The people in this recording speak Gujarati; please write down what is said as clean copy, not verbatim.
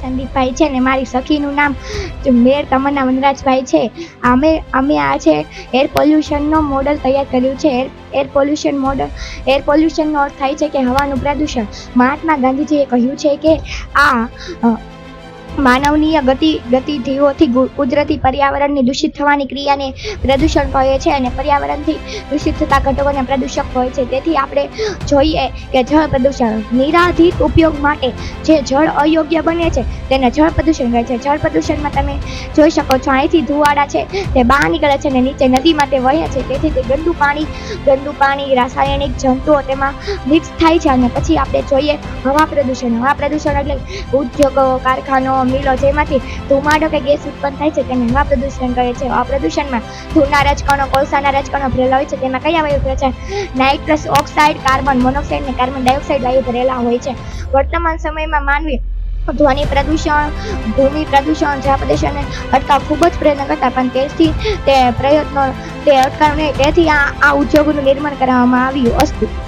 સંદીપભાઈ છે ને મારી સખીનું નામ મેયર તમન્ના વનરાજભાઈ છે. અમે આ છે એર પોલ્યુશનનો મોડલ તૈયાર કર્યું છે. એર પોલ્યુશનનો અર્થ થાય છે કે હવાનું પ્રદૂષણ. મહાત્મા ગાંધીજીએ કહ્યું છે કે આ માનવનીય ગતિવિધિઓથી કુદરતી પર્યાવરણની દૂષિત થવાની ક્રિયાને પ્રદૂષણ કહે છે અને પર્યાવરણથી દૂષિત થતા ઘટકોને પ્રદૂષક કહે છે. તેથી આપણે જોઈએ કે જળ પ્રદૂષણ નિરાધિત ઉપયોગ માટે જે જળ અયોગ્ય બને છે તેને જળ પ્રદૂષણ કહે છે. જળ પ્રદૂષણમાં તમે જોઈ શકો છો અહીંથી ધુવાડા છે તે બહાર નીકળે છે અને નીચે નદીમાં તે વહે છે. તેથી તે ગંદુ પાણી રાસાયણિક જંતુઓ તેમાં મિક્સ થાય છે. અને પછી આપણે જોઈએ હવા પ્રદૂષણ એટલે ઉદ્યોગો, કારખાનો, મિલો જેમાંથી ધુમાડો કે ગેસ ઉત્પન્ન થાય છે તેને હવા પ્રદૂષણ કહે છે. હવા પ્રદૂષણમાં ધૂળના રજકણો, કોલસાના રજકણો ભરેલા હોય છે. તેમાં કયા વાયુ ભરે છે? નાઇટ્રસ ઓક્સાઇડ, કાર્બન મોનોક્સાઇડ અને કાર્બન ડાયોક્સાઇડ વાયુ ભરેલા હોય છે. વર્તમાન સમયમાં માનવી ધ્વનિ પ્રદૂષણ, ભૂમિ પ્રદૂષણ, જળ પ્રદૂષણને અટકાવવા ખૂબ જ પ્રયત્ન કરતા પણ તેથી તે પ્રયત્નો અટકાવ નહીં. તેથી આ ઉદ્યોગોનું નિર્માણ કરવામાં આવ્યું હતું.